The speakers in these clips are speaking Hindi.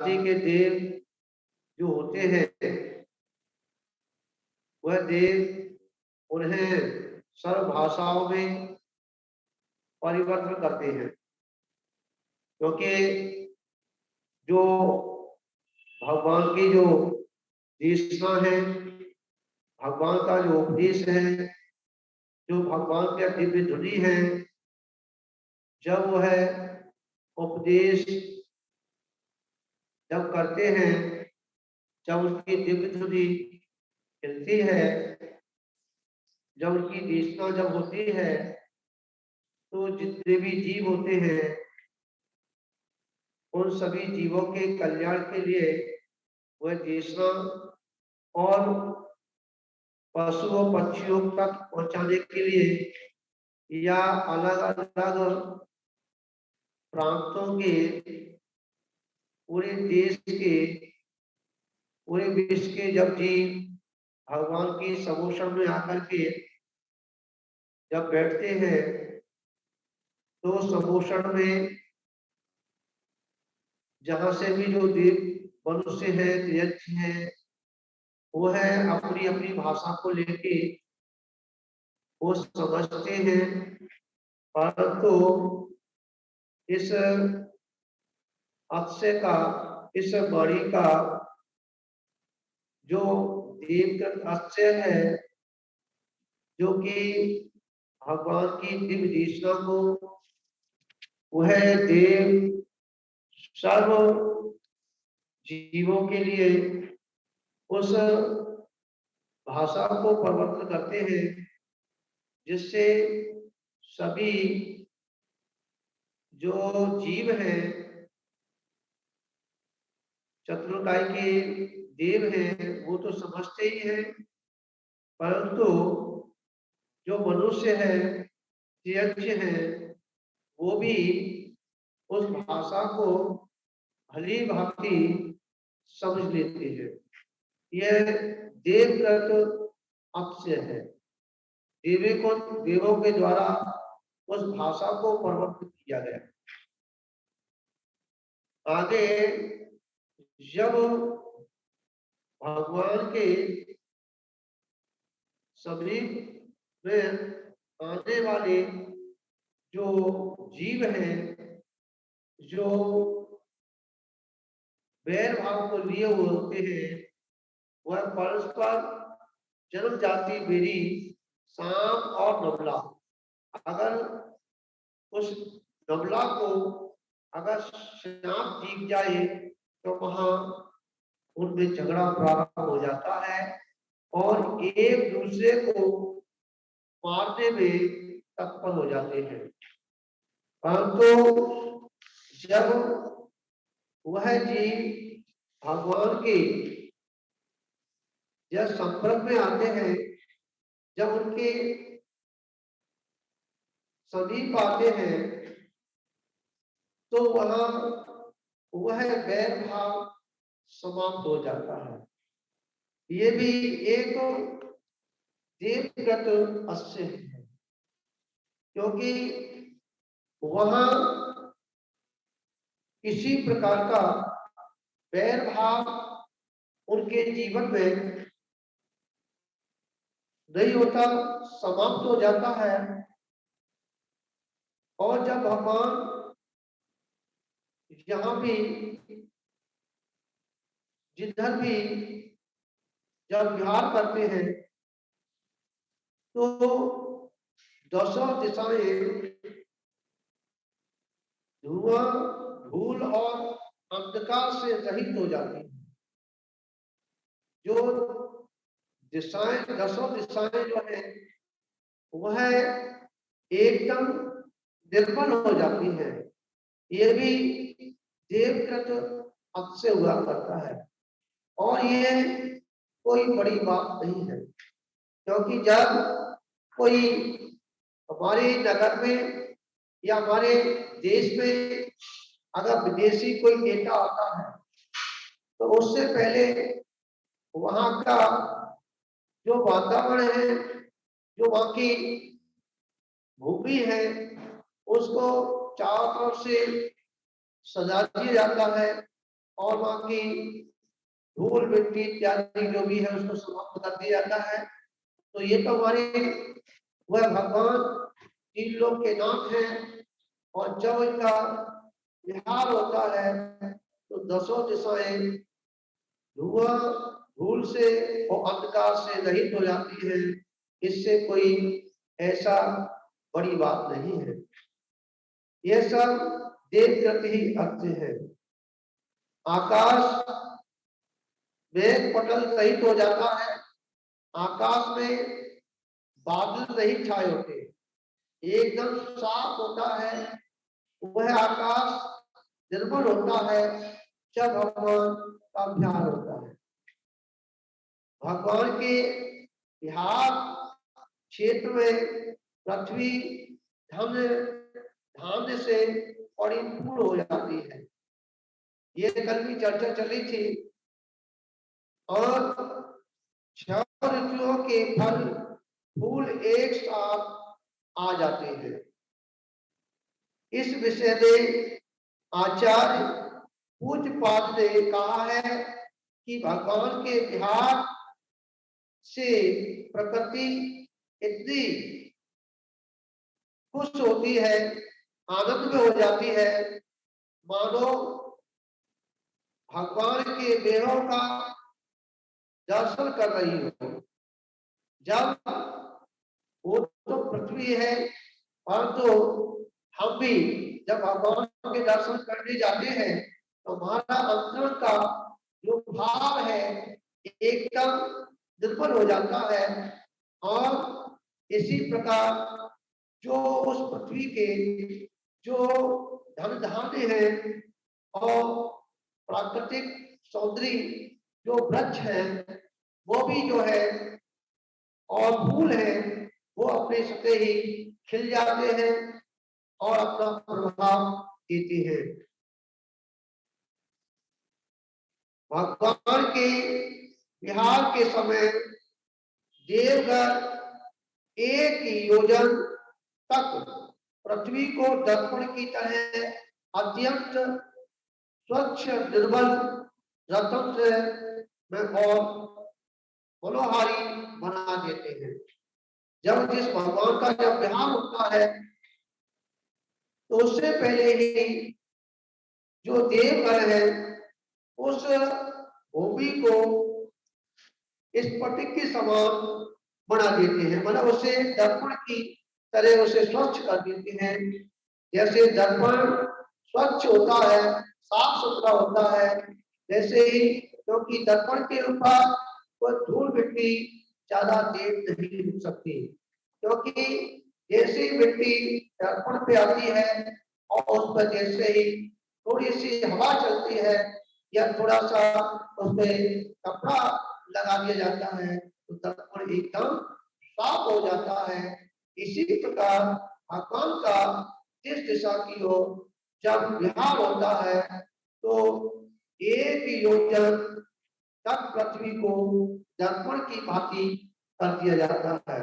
जाति के देव जो होते हैं, वह देव उन्हें सर्व भाषाओं में परिवर्तन करते हैं, क्योंकि जो भगवान की जो देशना है, भगवान का जो उपदेश है, जो भगवान का दिव्य ध्वनि है, जब वह उपदेश जब करते हैं, जब उसकी दिव्य ध्वनि हिलती है, जब उनकी देशना जब होती है, तो जितने भी जीव होते हैं, उन सभी जीवों के कल्याण के लिए वह देशना और पशुओं पक्षियों तक पहुंचाने के लिए या अलग अलग प्रांतों के पूरे देश के पूरे विश्व के जब जीव भगवान की समोषण में आकर के जब बैठते हैं, तो समोषण में जहां से भी जो देव मनुष्य है, यक्ष है, वो है अपनी अपनी भाषा को लेके वो समझते हैं, परंतु इस अक्षय का, इस मणि का जो देवकृत अक्षय है, जो कि भगवान की दिव्य देशना को वह देव सर्व जीवों के लिए उस भाषा को परिवर्तन करते हैं, जिससे सभी जो जीव हैं, चतुर्काय के देव हैं, वो तो समझते ही हैं, परंतु जो मनुष्य है, यक्ष है, वो भी उस भाषा को भली भांति समझ लेते हैं। यह देवकृत अक्षय है, देवों के द्वारा उस भाषा को परिवर्तित किया गया। आगे जब भगवान के समीप में आने वाले जो जीव हैं, जो वैर भाव को लिए हुए होते हैं, वह परस्पर जन्म जाति मेरी सांप और नवला, अगर उस नवला को अगर सांप दिख जाए तो वहां उनमें झगड़ा प्रारंभ हो जाता है और एक दूसरे को मारने में तत्पर हो जाते हैं। परंतु जब वह जीव भगवान के जब संपर्क में आते हैं, जब उनके समीप आते हैं, तो वहां वह वैर भाव समाप्त हो जाता है। ये भी एक देवकृत अक्षय है, क्योंकि वहां किसी प्रकार का वैर भाव उनके जीवन में नहीं होता, समाप्त हो जाता है। और जब भगवान यहाँ भी जिधर भी जब विहार करते हैं, तो दसों दिशाएं धुआं, धूल और अंधकार से रहित हो जाती हैं। जो दिशाएं, दसों दिशाएं जो है वह एकदम निर्मल हो जाती है। ये भी देवकृत अक्षय हुआ करता है और ये कोई बड़ी बात नहीं है, क्योंकि जब कोई हमारे नगर में या हमारे देश में अगर विदेशी कोई नेता आता है, तो उससे पहले वहां का जो वातावरण है, जो वहां की भूमि है, उसको चारों तरफ से सजा दिया जाता है, और वहां की धूल मिट्टी इत्यादि जो भी है उसको समाप्त कर दिया जाता है। तो ये तो हमारे वह भगवान तीन लोग के नाम हैं। और जब इनका विहार होता है तो दसों दिशाएं धुआं धूल से और अंधकार से रहित हो जाती है। इससे कोई ऐसा बड़ी बात नहीं है। यह सब देवकृत ही अर्थ है। आकाश मेघ पटल रहित हो जाता है। आकाश में बादल नहीं छाए होते, एकदम साफ होता है। वह आकाश निर्मल होता है जब भगवान का ध्यान होता है। भगवान के बिहार क्षेत्र में पृथ्वी धन धान्य से परिपूर्ण हो जाती है। ये कल भी चर्चा चली थी। और 6 ऋतुओं के फल फूल एक साथ आ जाते हैं। इस विषय में आचार्य पूज्यपाद ने कहा है कि भगवान के विहार से प्रकृति इतनी खुश होती है, आनंद में हो जाती है, मानो भगवान के देहों का दर्शन कर रही हो। जब वो तो पृथ्वी है, परंतु हम भी जब भगवान के दर्शन करने जाते हैं तो हमारा अंतर का जो भाव है एकदम निर्मल हो जाता है। और इसी प्रकार जो उस पृथ्वी के जो धन धान्य है और प्राकृतिक सौंदर्य जो वृक्ष है वो भी जो है और फूल है वो अपने सतह ही खिल जाते हैं और अपना प्रभाव देते हैं। भगवान के विहार के समय देवगण 1 योजन तक पृथ्वी को दर्पण की तरह अत्यंत स्वच्छ निर्मल रत्न में और मनोहारी बना देते हैं। जब जिस भगवान का जब विहार होता है तो उससे पहले ही जो देवगण है उस भूमि को स्फटिक के समान बना देते हैं, मतलब उसे दर्पण की तरह उसे स्वच्छ कर देते हैं। जैसे दर्पण स्वच्छ होता है, साफ सुथरा होता है, जैसे ही क्योंकि दर्पण के ऊपर कोई धूल मिट्टी ज्यादा देर नहीं रुक सकती, क्योंकि जैसे मिट्टी दर्पण पे आती है और उस पर जैसे ही थोड़ी सी हवा चलती है या थोड़ा सा उसमें कपड़ा लगा दिया जाता है तो दर्पण एकदम साफ हो जाता है। इसी प्रकार भगवान का जिस दिशा की ओर जब विहार होता है तो 1 योजन तक पृथ्वी को दर्पण की भांति कर दिया जाता है।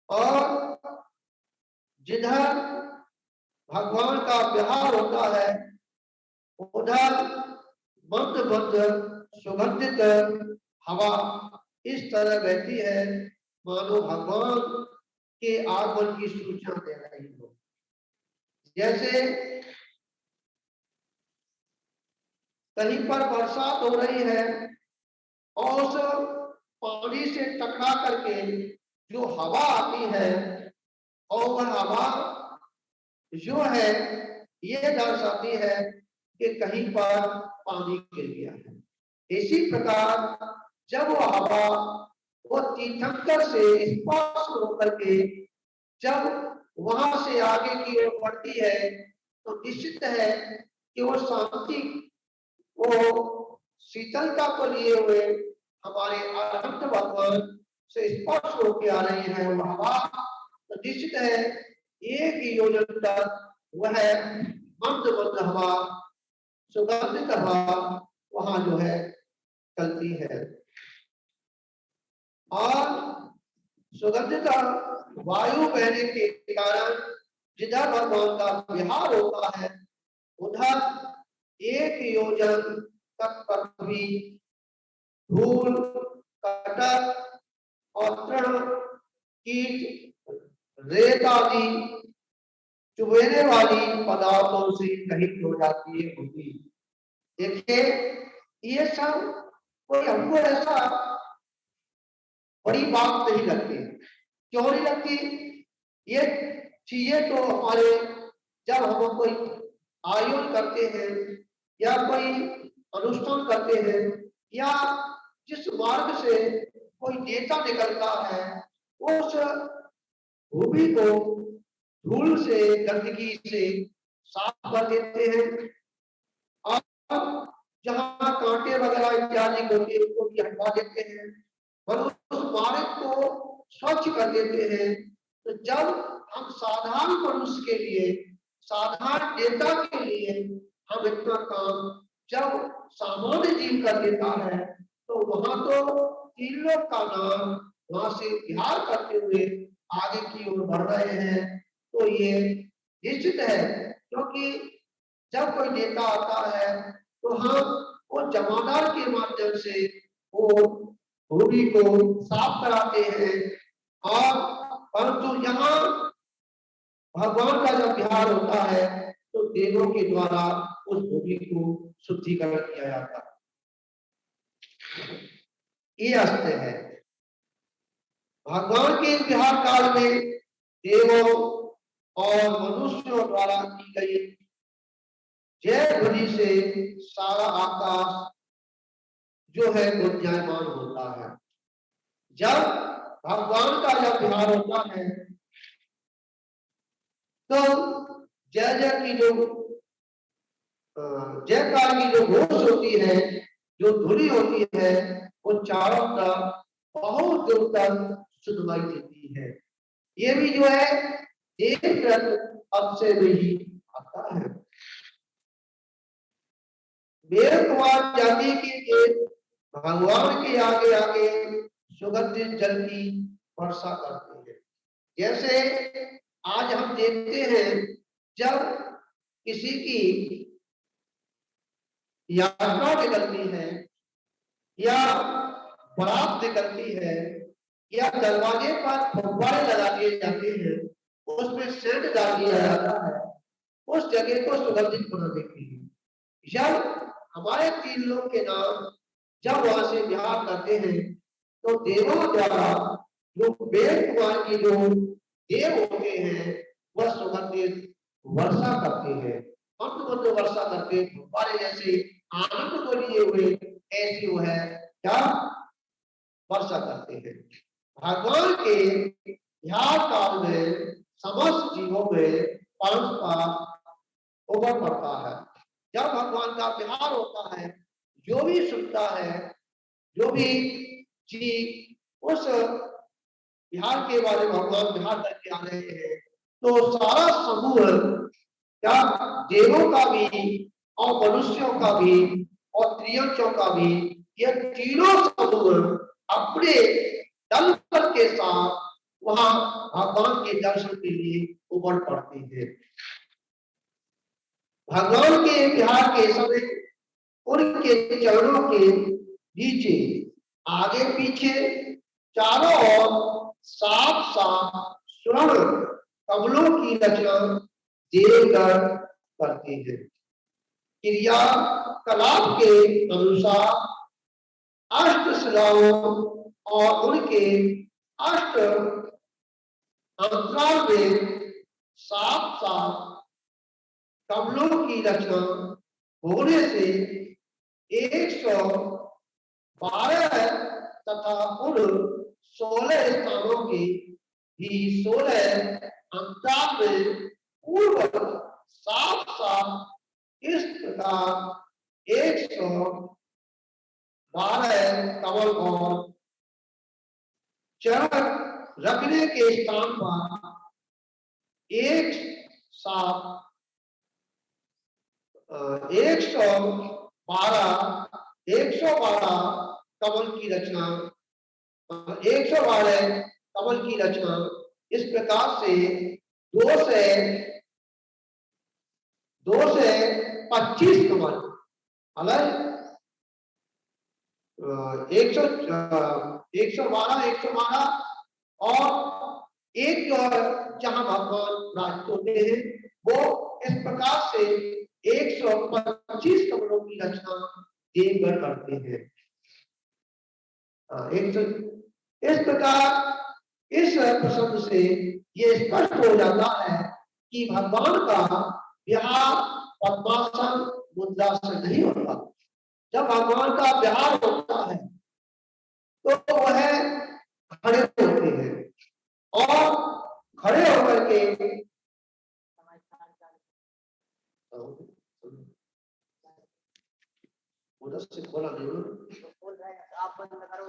और जिधर भगवान का विहार होता है उधर मंद मंद सुगंधित हवा इस तरह बहती है मानो भगवान के आगमन की सूचना दे रही हो। जैसे कहीं पर बरसात हो रही है और उस पानी से टकरा करके जो हवा आती है और वह हवा जो है ये दर्शाती है कि कहीं पर पानी गिर गया है। इसी प्रकार जब वो हवा वो तीर्थंकर से स्पर्श होकर के जब वहां से आगे की ओर बढ़ती है तो निश्चित है कि वो शांति वो शीतलता को लिए हुए हमारे अनंत भगवान से स्पर्श होकर आ रही है वो हवा, तो निश्चित है 1 योजन तक वह मंद मंद हवा सुगंधित हवा वहां जो है चलती है। और सुगंधित वायु बहने के कारण जिधर भगवान का विहार होता है उधर 1 योजन तक पर भी धूल, कटक और तृण, कीट, रेत आदि चुभने वाली पदार्थों से रहित हो जाती है भूमि। देखिए ये सब कोई हमको ऐसा बड़ी बात नहीं लगती। क्यों नहीं लगती? ये चीजें तो हमारे जब हम कोई आयोजन करते हैं या कोई अनुष्ठान करते हैं या जिस मार्ग से कोई नेता निकलता है उस भूमि को धूल से, गंदगी से साफ कर देते हैं और जहां कांटे वगैरह इत्यादि होते हैं उनको भी हटा देते हैं और उस मार्ग को स्वच्छ कर देते हैं। तो जब हम साधारण मनुष्य के लिए, साधारण नेता के लिए हम इतना काम जब सामान्य जीव कर देता है तो वहां तो 3 लोग का नाम वहां से बिहार करते हुए आगे की ओर बढ़ रहे हैं। तो ये निश्चित है, क्योंकि जब कोई नेता आता है तो हम वो जमादार के माध्यम से वो भूमि को साफ कराते हैं और परंतु यहाँ भगवान का जब बिहार होता है तो देवों के द्वारा उस भूमि को शुद्धिकरण किया जाता है। ये अस्त्र है। भगवान के बिहार काल में देवों और मनुष्यों द्वारा की गई जय ध्वनि से सारा आकाश जो है गुंजायमान होता है। जब भगवान का जब बिहार होता है तो जय जय की जो जयकार की जो घोष होती है, जो धुनी होती है, वो चारों तरफ बहुत दूर तक सुनवाई देती है। ये भी जो है एक अब से नहीं आता है। मेर कुमार जाति के भगवान के आगे आगे सुगंधित जल की वर्षा करते हैं। जैसे आज हम देखते हैं जब किसी की यात्रा निकलती है या बारात निकलती है या दरवाजे पर फव्वारे लगा दिए जाते हैं, उसमें सेंट डाल दिया जाता है, उस जगह को सुगंधित बना देती है। जब हमारे 3 लोग के नाम जब वहां से बिहार करते हैं तो देवों द्वारा जो वेद कुमार की जो देव होते हैं वह सुगंधित वर्षा करते हैं, मंत्र वर्षा करते, फव्वारे जैसे आनंद को लिए हुए ऐसी वो है क्या वर्षा करते हैं। भगवान के बिहार काल में समस्त जीवों में परम का उभर पड़ता है। जब भगवान का बिहार होता है, जो भी सुनता है, जो भी जीव उस बिहार के बारे में भगवान बिहार करके आ रहे हैं तो सारा समूह क्या देवों का भी और मनुष्यों का भी और त्रियंचों का भी, ये तीनों समूह अपने दल के साथ वहां भगवान के दर्शन के लिए उमड़ पड़ते हैं। भगवान के बिहार के समय उनके चरणों के नीचे आगे पीछे चारों ओर साफ साफ स्वर्ण कमलों की रचना देवगण करते हैं। क्रिया कलाप के अनुसार अष्ट शिलाओं और उनके अष्ट अंतराल में साफ साफ कमलों की रचना होने से 112 तथा उन 16 स्थानों के भी 16 अंतराल में पूर्व साफ साफ इस प्रकार 112 कमल और चरण रखने के स्थान पर 112 कमल की रचना 112 कमल की रचना इस प्रकार से 2 से 25 कमल अलग 112 और एक जो है जहां भगवान राज होते हैं वो इस प्रकार से 125 कमरों की रचना देवगढ़ करते हैं। इस प्रकार इस प्रसंग से ये स्पष्ट हो जाता है कि भगवान का विहार पद्मासन मुद्रा से नहीं होता। जब भगवान का विहार होता है तो वह खड़े होते हैं और खड़े होकर के उधर से बोला नहीं आप बंद करो।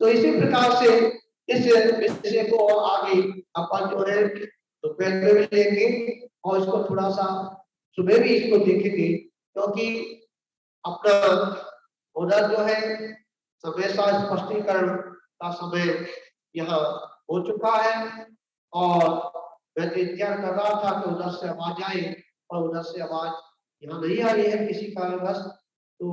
तो इसी प्रकार से इस विषय को आगे अपन जो है दोपहर में भी लेंगे और इसको थोड़ा सा सुबह भी इसको देखेंगे, क्योंकि अपना उधर जो है समय सा स्पष्टीकरण का समय यहाँ हो चुका है और मैं तो इंतजार कर रहा था कि उधर से आवाज आए और उधर से आवाज यहाँ नहीं आ रही है किसी कारणवश। तो